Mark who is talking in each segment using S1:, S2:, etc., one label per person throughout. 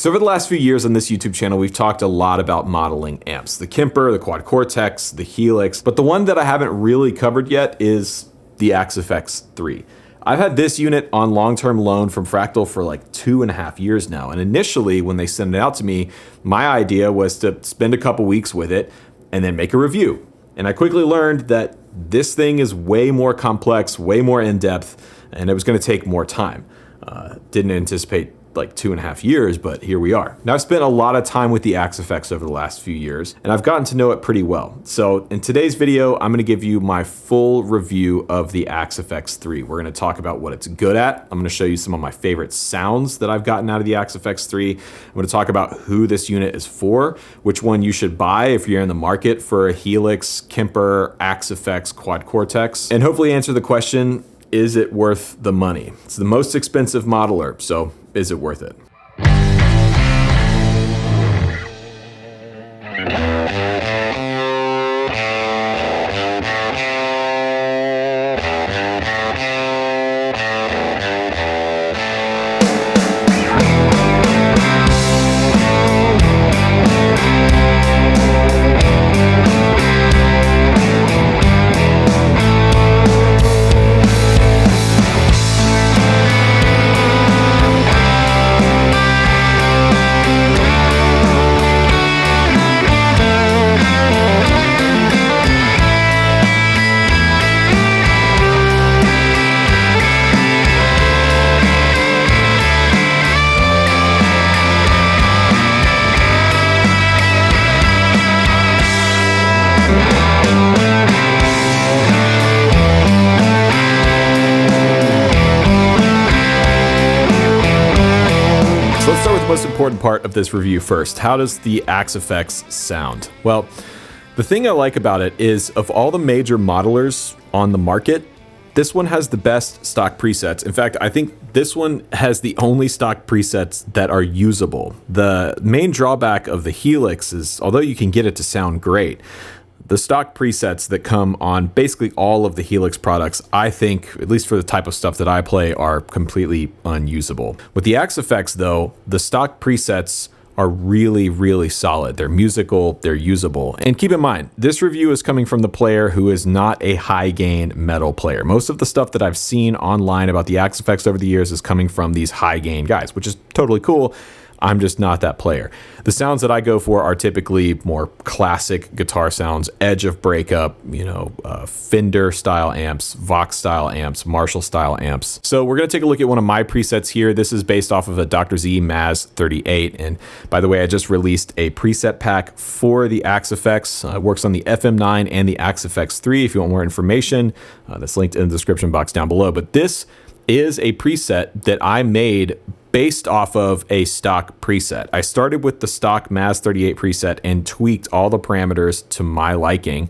S1: So over the last few years on this YouTube channel, we've talked a lot about modeling amps, the Kemper, the Quad Cortex, the Helix, but the one that I haven't really covered yet is the AxeFx 3. I've had this unit on long-term loan from Fractal for like 2.5 years now. And initially when they sent it out to me, my idea was to spend a couple weeks with it and then make a review. And I quickly learned that this thing is way more complex, way more in-depth, and it was gonna take more time. Didn't anticipate like 2.5 years, but here we are. Now I've spent a lot of time with the AxeFx over the last few years, and I've gotten to know it pretty well. So in today's video, I'm gonna give you my full review of the AxeFx 3. We're gonna talk about what it's good at. I'm gonna show you some of my favorite sounds that I've gotten out of the AxeFx 3. I'm gonna talk about who this unit is for, which one you should buy if you're in the market for a Helix, Kemper, AxeFx, Quad Cortex, and hopefully answer the question, is it worth the money? It's the most expensive modeler, so is it worth it? Most important part of this review first. How does the AxeFx sound? Well, the thing I like about it is of all the major modelers on the market, this one has the best stock presets. In fact, I think this one has the only stock presets that are usable. The main drawback of the Helix is, although you can get it to sound great, the stock presets that come on basically all of the Helix products, I think, at least for the type of stuff that I play, are completely unusable. With the AxeFx though, the stock presets are really, really solid. They're musical, they're usable. And keep in mind, this review is coming from the player who is not a high gain metal player. Most of the stuff that I've seen online about the AxeFx over the years is coming from these high gain guys, which is totally cool. I'm just not that player. The sounds that I go for are typically more classic guitar sounds, edge of breakup, you know, Fender style amps, Vox style amps, Marshall style amps. So we're gonna take a look at one of my presets here. This is based off of a Dr. Z Maz 38. And by the way, I just released a preset pack for the AxeFx. It works on the FM9 and the AxeFx 3. If you want more information, that's linked in the description box down below. But this is a preset that I made based off of a stock preset. I started with the stock Maz 38 preset and tweaked all the parameters to my liking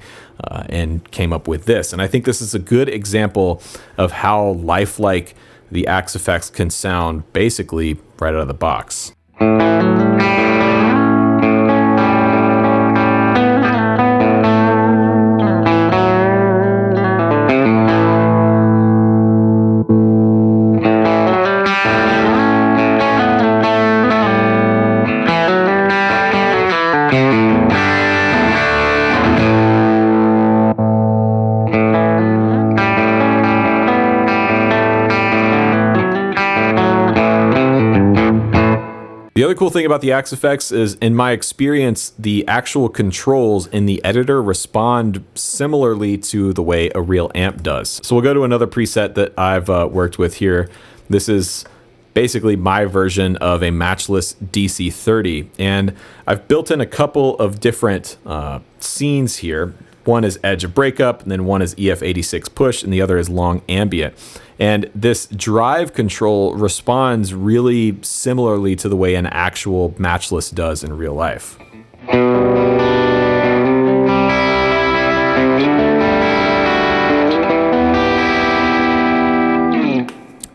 S1: and came up with this. And I think this is a good example of how lifelike the AxeFx can sound basically right out of the box. The other cool thing about the AxeFx is, in my experience, the actual controls in the editor respond similarly to the way a real amp does. So we'll go to another preset that I've worked with here. This is basically my version of a matchless DC30, and I've built in a couple of different scenes here. One is edge of breakup, and then one is EF86 push, and the other is long ambient. And this drive control responds really similarly to the way an actual matchless does in real life.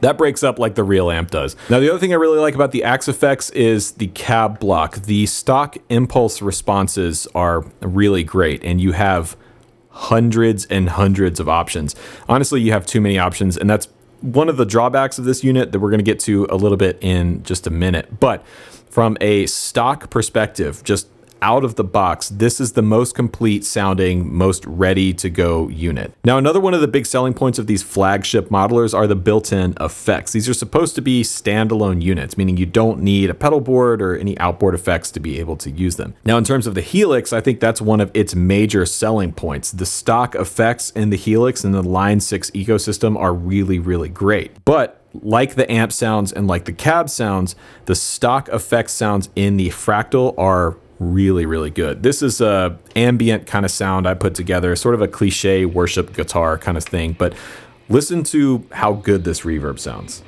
S1: That breaks up like the real amp does. Now, the other thing I really like about the AxeFx is the cab block. The stock impulse responses are really great, and you have hundreds and hundreds of options. Honestly, you have too many options, and that's one of the drawbacks of this unit that we're going to get to a little bit in just a minute. But from a stock perspective, just out of the box, this is the most complete sounding, most ready to go unit. Now, another one of the big selling points of these flagship modelers are the built-in effects. These are supposed to be standalone units, meaning you don't need a pedal board or any outboard effects to be able to use them. Now, in terms of the Helix, I think that's one of its major selling points. The stock effects in the Helix and the Line 6 ecosystem are really, really great. But like the amp sounds and like the cab sounds, the stock effects sounds in the Fractal are really, really good. This is a ambient kind of sound I put together, sort of a cliche worship guitar kind of thing, but listen to how good this reverb sounds.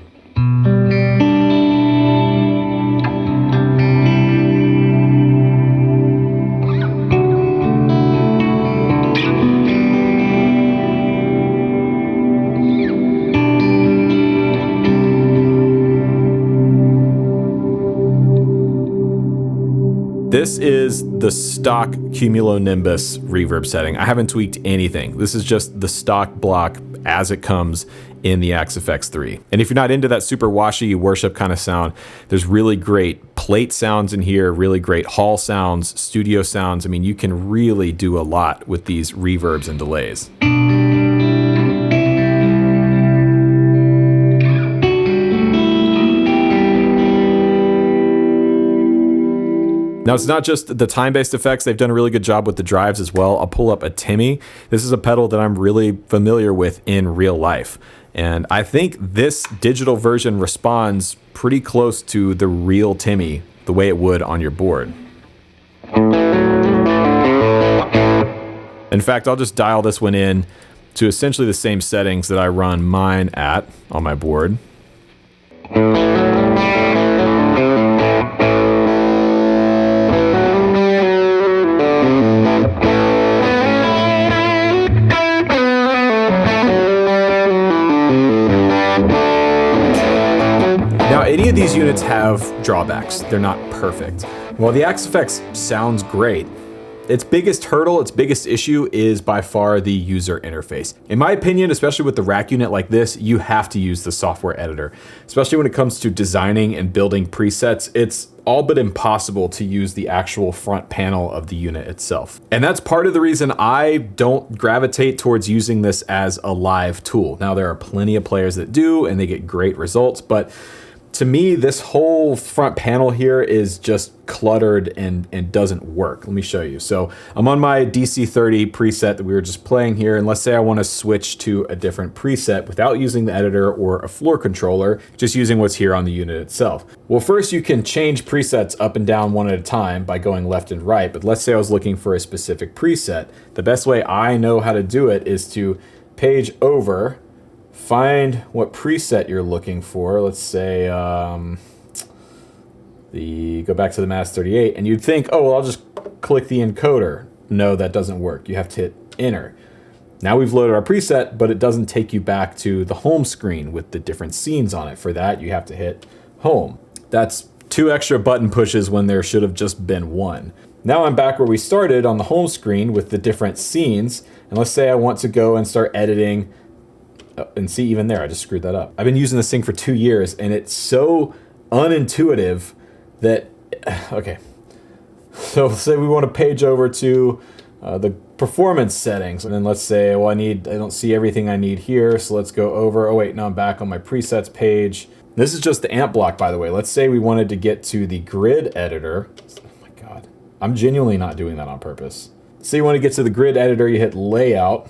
S1: This is the stock cumulonimbus reverb setting. I haven't tweaked anything. This is just the stock block as it comes in the AxeFx 3. And if you're not into that super washy worship kind of sound, there's really great plate sounds in here, really great hall sounds, studio sounds. I mean, you can really do a lot with these reverbs and delays. Now, it's not just the time-based effects. They've done a really good job with the drives as well. I'll pull up a Timmy. This is a pedal that I'm really familiar with in real life. And I think this digital version responds pretty close to the real Timmy, the way it would on your board. In fact, I'll just dial this one in to essentially the same settings that I run mine at on my board. Any of these units have drawbacks. They're not perfect. While the AxeFx sounds great, its biggest hurdle, its biggest issue is by far the user interface. In my opinion, especially with the rack unit like this, you have to use the software editor. Especially when it comes to designing and building presets, it's all but impossible to use the actual front panel of the unit itself. And that's part of the reason I don't gravitate towards using this as a live tool. Now, there are plenty of players that do, and they get great results, but to me, this whole front panel here is just cluttered and doesn't work. Let me show you. So I'm on my DC30 preset that we were just playing here, and let's say I want to switch to a different preset without using the editor or a floor controller, just using what's here on the unit itself. Well, first you can change presets up and down one at a time by going left and right, but let's say I was looking for a specific preset. The best way I know how to do it is to page over, find what preset you're looking for. Let's say go back to the Mass 38, and you'd think, oh, well, I'll just click the encoder. No, that doesn't work. You have to hit enter. Now we've loaded our preset, but it doesn't take you back to the home screen with the different scenes on it. For that, you have to hit home. That's 2 extra button pushes when there should have just been 1. Now I'm back where we started on the home screen with the different scenes, and let's say I want to go and start editing. And see, even there, I just screwed that up. I've been using this thing for 2 years, and it's so unintuitive that, okay. So let's say we want to page over to the performance settings, and then let's say, well, I don't see everything I need here, so let's go over. Oh wait, no, I'm back on my presets page. This is just the amp block, by the way. Let's say we wanted to get to the grid editor. Oh my God, I'm genuinely not doing that on purpose. Say you want to get to the grid editor, you hit layout.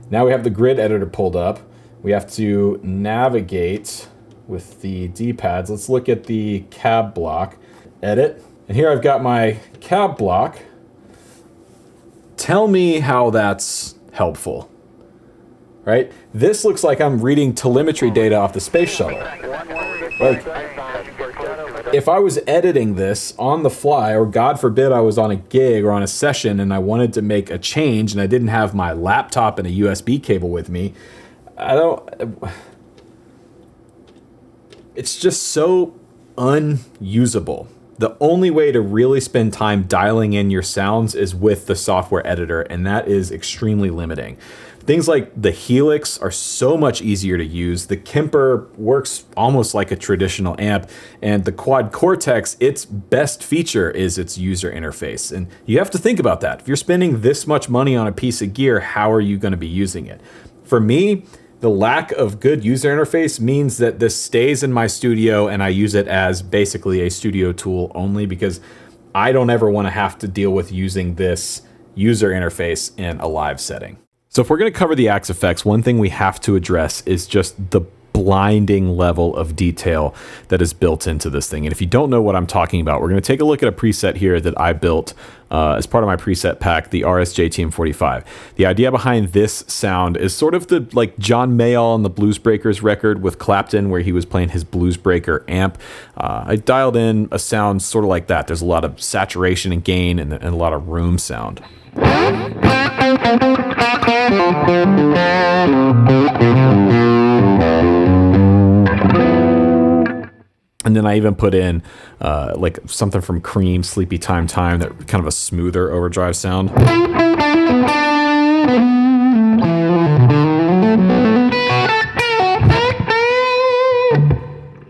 S1: Now we have the grid editor pulled up. We have to navigate with the D-pads. Let's look at the cab block, edit. And here I've got my cab block. Tell me how that's helpful, right? This looks like I'm reading telemetry data off the space shuttle. Like, if I was editing this on the fly, or God forbid I was on a gig or on a session and I wanted to make a change and I didn't have my laptop and a USB cable with me, it's just so unusable. The only way to really spend time dialing in your sounds is with the software editor, and that is extremely limiting. Things like the Helix are so much easier to use. The Kemper works almost like a traditional amp, and the Quad Cortex, its best feature is its user interface. And you have to think about that. If you're spending this much money on a piece of gear, how are you going to be using it? For me, the lack of good user interface means that this stays in my studio and I use it as basically a studio tool only, because I don't ever want to have to deal with using this user interface in a live setting. So if we're going to cover the AxeFx, one thing we have to address is just the blinding level of detail that is built into this thing. And if you don't know what I'm talking about, we're going to take a look at a preset here that I built as part of my preset pack, the RS-JTM45. The idea behind this sound is sort of the like John Mayall on the Blues Breakers record with Clapton, where he was playing his Blues Breaker amp. I dialed in a sound sort of like that. There's a lot of saturation and gain and a lot of room sound. And then I even put in like something from Cream, Sleepy Time Time, that kind of a smoother overdrive sound.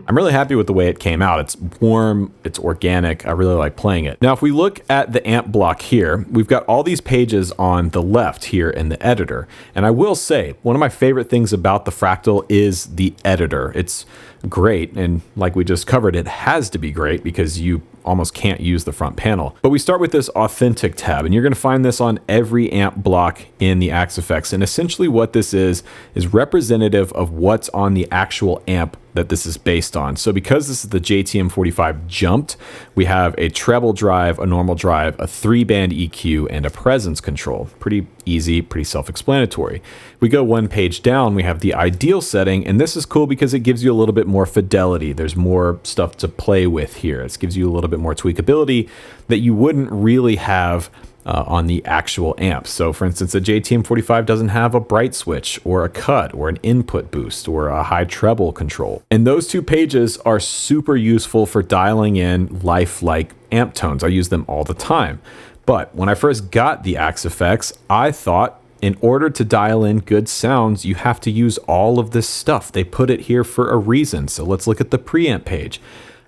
S1: I'm really happy with the way it came out. It's warm, it's organic, I really like playing it. Now, if we look at the amp block here, we've got all these pages on the left here in the editor. And I will say, one of my favorite things about the Fractal is the editor. It's great, and like we just covered, it has to be great because you almost can't use the front panel. But we start with this authentic tab, and you're going to find this on every amp block in the AxeFx. And essentially what this is representative of what's on the actual amp that this is based on. So because this is the JTM45 jumped, we have a treble drive, a normal drive, a 3-band EQ, and a presence control. Pretty easy, pretty self-explanatory. We go one page down, we have the ideal setting, and this is cool because it gives you a little bit more fidelity. There's more stuff to play with here. It gives you a little bit more tweakability that you wouldn't really have on the actual amp. So for instance, the JTM45 doesn't have a bright switch or a cut or an input boost or a high treble control. And those two pages are super useful for dialing in lifelike amp tones. I use them all the time. But when I first got the AxeFx, I thought in order to dial in good sounds, you have to use all of this stuff. They put it here for a reason. So let's look at the preamp page.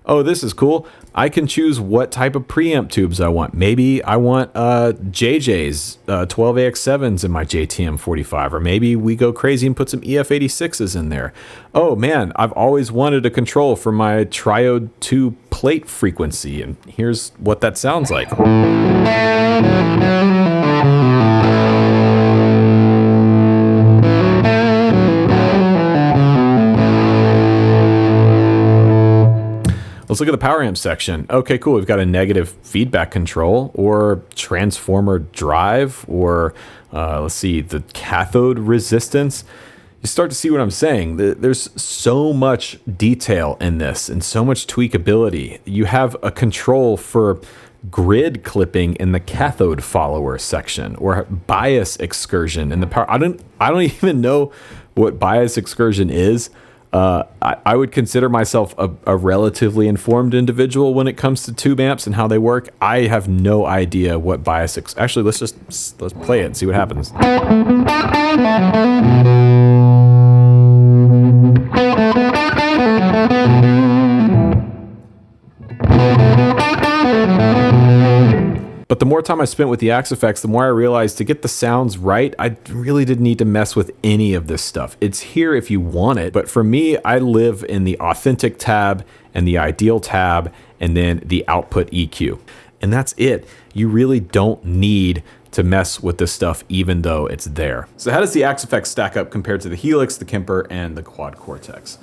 S1: Oh, this is cool. I can choose what type of preamp tubes I want. Maybe I want JJ's 12AX7s in my JTM45, or maybe we go crazy and put some EF86s in there. Oh man, I've always wanted a control for my Triode 2 plate frequency, and here's what that sounds like. Let's look at the power amp section. Okay, cool. We've got a negative feedback control or transformer drive, or let's see, the cathode resistance. You start to see what I'm saying. There's so much detail in this and so much tweakability. You have a control for grid clipping in the cathode follower section, or bias excursion in the power. I don't even know what bias excursion is. I would consider myself a relatively informed individual when it comes to tube amps and how they work. I have no idea what bias. Actually, let's play it and see what happens. But the more time I spent with the AxeFx, the more I realized to get the sounds right, I really didn't need to mess with any of this stuff. It's here if you want it, but for me, I live in the authentic tab and the ideal tab and then the output EQ. And that's it. You really don't need to mess with this stuff even though it's there. So how does the AxeFx stack up compared to the Helix, the Kemper, and the Quad Cortex?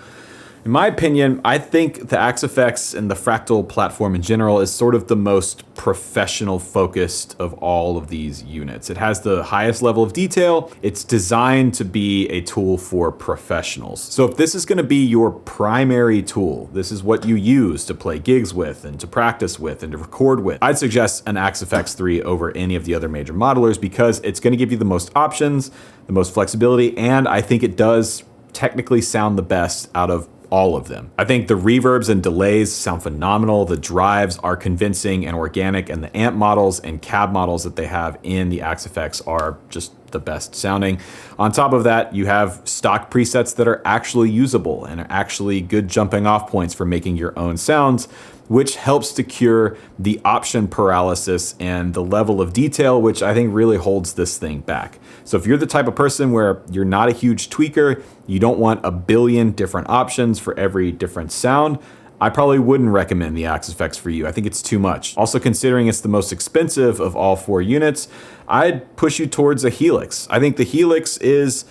S1: In my opinion, I think the AxeFx and the Fractal platform in general is sort of the most professional focused of all of these units. It has the highest level of detail. It's designed to be a tool for professionals. So if this is going to be your primary tool, this is what you use to play gigs with and to practice with and to record with, I'd suggest an AxeFx 3 over any of the other major modelers because it's going to give you the most options, the most flexibility, and I think it does technically sound the best out of all of them. I think the reverbs and delays sound phenomenal. The drives are convincing and organic, and the amp models and cab models that they have in the AxeFx are just the best sounding. On top of that, you have stock presets that are actually usable and are actually good jumping off points for making your own sounds, which helps to cure the option paralysis and the level of detail, which I think really holds this thing back. So if you're the type of person where you're not a huge tweaker, you don't want a billion different options for every different sound, I probably wouldn't recommend the AxeFx for you. I think it's too much. Also, considering it's the most expensive of all 4 units, I'd push you towards a Helix. I think the Helix is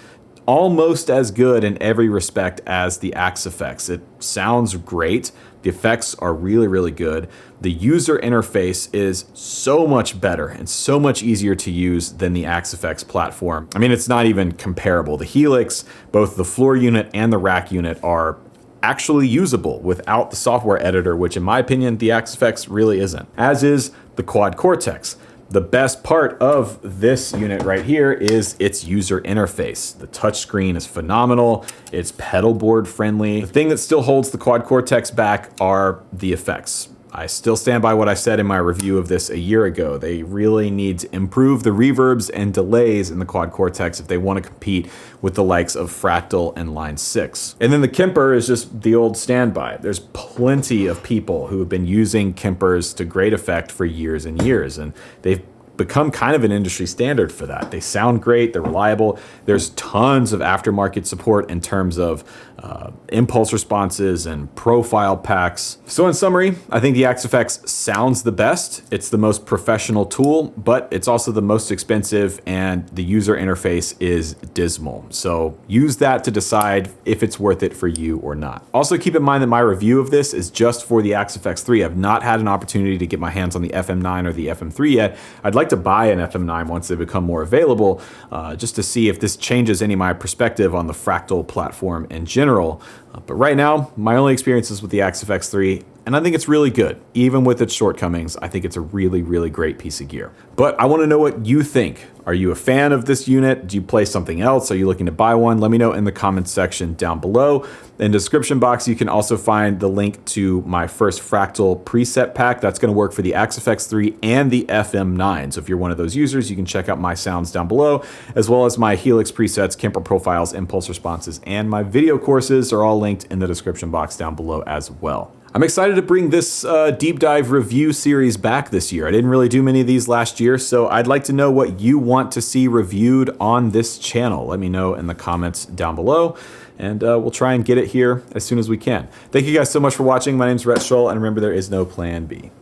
S1: almost as good in every respect as the AxeFx. It sounds great. The effects are really, really good. The user interface is so much better and so much easier to use than the AxeFx platform. I mean, it's not even comparable. The Helix, both the floor unit and the rack unit, are actually usable without the software editor, which in my opinion, the AxeFx really isn't. As is the Quad Cortex. The best part of this unit right here is its user interface. The touchscreen is phenomenal. It's pedal board friendly. The thing that still holds the Quad Cortex back are the effects. I still stand by what I said in my review of this a year ago. They really need to improve the reverbs and delays in the Quad Cortex if they want to compete with the likes of Fractal and Line 6. And then the Kemper is just the old standby. There's plenty of people who have been using Kempers to great effect for years and years, and they've become kind of an industry standard for that. They sound great, they're reliable. There's tons of aftermarket support in terms of impulse responses and profile packs. So in summary, I think the AxeFx sounds the best. It's the most professional tool, but it's also the most expensive, and the user interface is dismal. So use that to decide if it's worth it for you or not. Also keep in mind that my review of this is just for the AxeFx 3. I've not had an opportunity to get my hands on the FM9 or the FM3 yet. I'd like to buy an FM9 once they become more available, just to see if this changes any of my perspective on the Fractal platform in general. But right now, my only experience is with the AxeFx 3, and I think it's really good. Even with its shortcomings, I think it's a really, really great piece of gear. But I want to know what you think. Are you a fan of this unit? Do you play something else? Are you looking to buy one? Let me know in the comments section down below. In the description box, you can also find the link to my first Fractal preset pack. That's going to work for the AxeFx 3 and the FM9. So if you're one of those users, you can check out my sounds down below, as well as my Helix presets, Kemper Profiles, impulse responses, and my video courses are all linked in the description box down below as well. I'm excited to bring this deep dive review series back this year. I didn't really do many of these last year, so I'd like to know what you want to see reviewed on this channel. Let me know in the comments down below, and we'll try and get it here as soon as we can. Thank you guys so much for watching. My name's Rhett, and remember, there is no plan B.